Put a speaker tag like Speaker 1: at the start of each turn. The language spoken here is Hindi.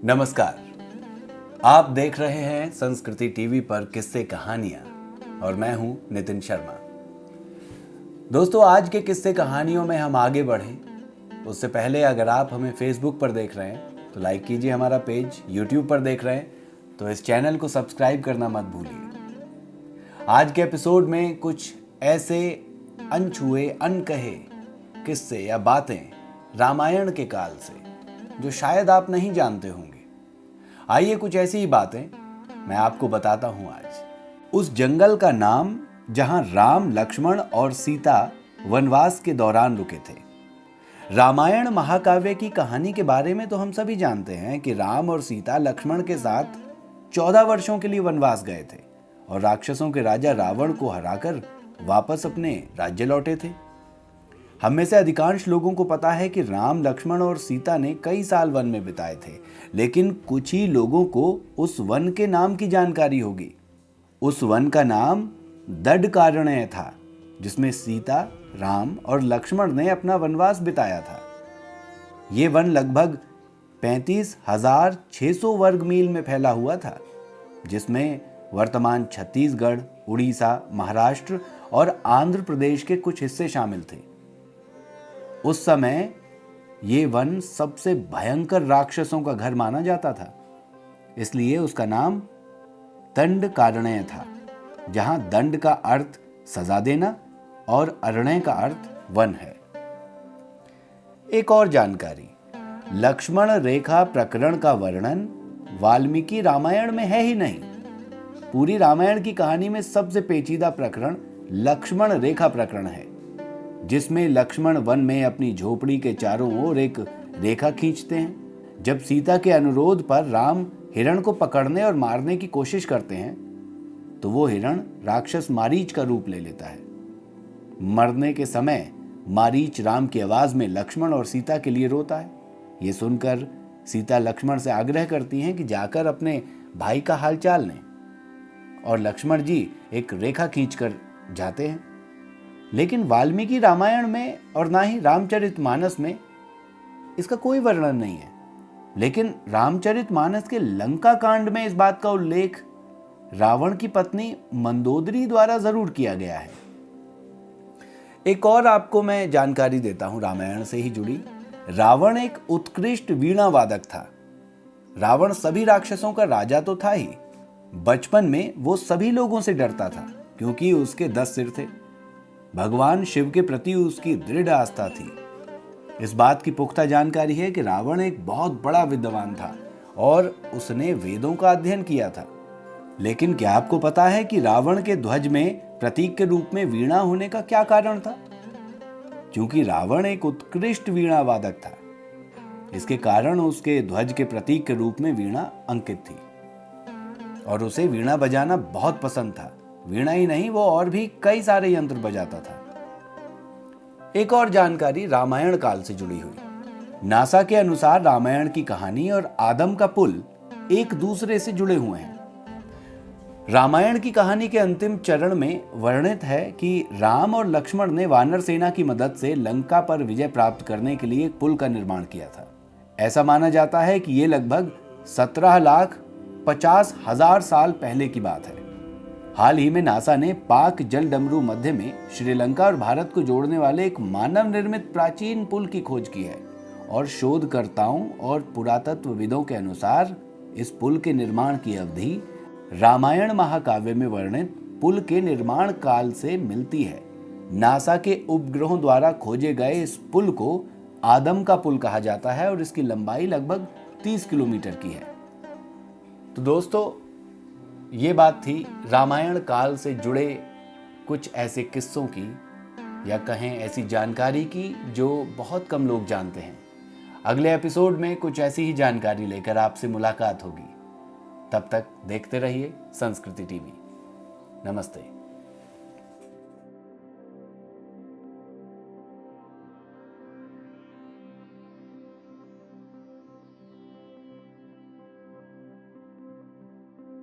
Speaker 1: नमस्कार। आप देख रहे हैं संस्कृति टीवी पर किस्से कहानियां और मैं हूं नितिन शर्मा। दोस्तों, आज के किस्से कहानियों में हम आगे बढ़ें उससे पहले अगर आप हमें फेसबुक पर देख रहे हैं तो लाइक कीजिए हमारा पेज, यूट्यूब पर देख रहे हैं तो इस चैनल को सब्सक्राइब करना मत भूलिए। आज के एपिसोड में कुछ ऐसे अनछुए अनकहे किस्से या बातें रामायण के काल से जो शायद आप नहीं जानते होंगे। आइए कुछ ऐसी ही बातें मैं आपको बताता हूं आज। उस जंगल का नाम जहां राम, लक्ष्मण और सीता वनवास के दौरान रुके थे। रामायण महाकाव्य की कहानी के बारे में तो हम सभी जानते हैं कि राम और सीता लक्ष्मण के साथ 14 वर्षों के लिए वनवास गए थे और राक्षसों के राजा रावण को हराकर वापस अपने राज्य लौटे थे। हम में से अधिकांश लोगों को पता है कि राम, लक्ष्मण और सीता ने कई साल वन में बिताए थे, लेकिन कुछ ही लोगों को उस वन के नाम की जानकारी होगी। उस वन का नाम दंडकारण्य था, जिसमें सीता, राम और लक्ष्मण ने अपना वनवास बिताया था। ये वन लगभग 35,600 वर्ग मील में फैला हुआ था, जिसमें वर्तमान छत्तीसगढ़, उड़ीसा, महाराष्ट्र और आंध्र प्रदेश के कुछ हिस्से शामिल थे। उस समय ये वन सबसे भयंकर राक्षसों का घर माना जाता था, इसलिए उसका नाम दंडकारण्य था, जहां दंड का अर्थ सजा देना और अरण्य का अर्थ वन है। एक और जानकारी, लक्ष्मण रेखा प्रकरण का वर्णन वाल्मीकि रामायण में है ही नहीं। पूरी रामायण की कहानी में सबसे पेचीदा प्रकरण लक्ष्मण रेखा प्रकरण है, जिसमें लक्ष्मण वन में अपनी झोपड़ी के चारों ओर एक रेखा खींचते हैं। जब सीता के अनुरोध पर राम हिरण को पकड़ने और मारने की कोशिश करते हैं तो वो हिरण राक्षस मारीच का रूप ले लेता है। मरने के समय मारीच राम की आवाज में लक्ष्मण और सीता के लिए रोता है। ये सुनकर सीता लक्ष्मण से आग्रह करती हैं कि जाकर अपने भाई का हालचाल लें, और लक्ष्मण जी एक रेखा खींचकर जाते हैं। लेकिन वाल्मीकि रामायण में और ना ही रामचरितमानस में इसका कोई वर्णन नहीं है। लेकिन रामचरितमानस के लंका कांड में इस बात का उल्लेख रावण की पत्नी मंदोदरी द्वारा जरूर किया गया है। एक और आपको मैं जानकारी देता हूं रामायण से ही जुड़ी। रावण एक उत्कृष्ट वीणा वादक था। रावण सभी राक्षसों का राजा तो था ही, बचपन में वो सभी लोगों से डरता था क्योंकि उसके 10 सिर थे। भगवान शिव के प्रति उसकी दृढ़ आस्था थी। इस बात की पुख्ता जानकारी है कि रावण एक बहुत बड़ा विद्वान था और उसने वेदों का अध्ययन किया था। लेकिन क्या आपको पता है कि रावण के ध्वज में प्रतीक के रूप में वीणा होने का क्या कारण था? क्योंकि रावण एक उत्कृष्ट वीणा वादक था, इसके कारण उसके ध्वज के प्रतीक के रूप में वीणा अंकित थी और उसे वीणा बजाना बहुत पसंद था। वीणा ही नहीं, वो और भी कई सारे यंत्र बजाता था। एक और जानकारी रामायण काल से जुड़ी हुई। नासा के अनुसार रामायण की कहानी और आदम का पुल एक दूसरे से जुड़े हुए हैं। रामायण की कहानी के अंतिम चरण में वर्णित है कि राम और लक्ष्मण ने वानर सेना की मदद से लंका पर विजय प्राप्त करने के लिए एक पुल का निर्माण किया था। ऐसा माना जाता है कि यह लगभग 17,50,000 साल पहले की बात है। हाल ही में नासा ने पाक जल डमरू मध्य में श्रीलंका और भारत को जोड़ने वाले एक मानव निर्मित प्राचीन पुल की खोज की है और शोधकर्ताओं और पुरातत्वविदों के अनुसार इस पुल के निर्माण की अवधि रामायण महाकाव्य में वर्णित पुल के निर्माण काल से मिलती है। नासा के उपग्रहों द्वारा खोजे गए इस पुल को आदम का पुल कहा जाता है और इसकी लंबाई लगभग 30 किलोमीटर की है। तो दोस्तों, ये बात थी रामायण काल से जुड़े कुछ ऐसे किस्सों की, या कहें ऐसी जानकारी की जो बहुत कम लोग जानते हैं। अगले एपिसोड में कुछ ऐसी ही जानकारी लेकर आपसे मुलाकात होगी। तब तक देखते रहिए संस्कृति टीवी। नमस्ते।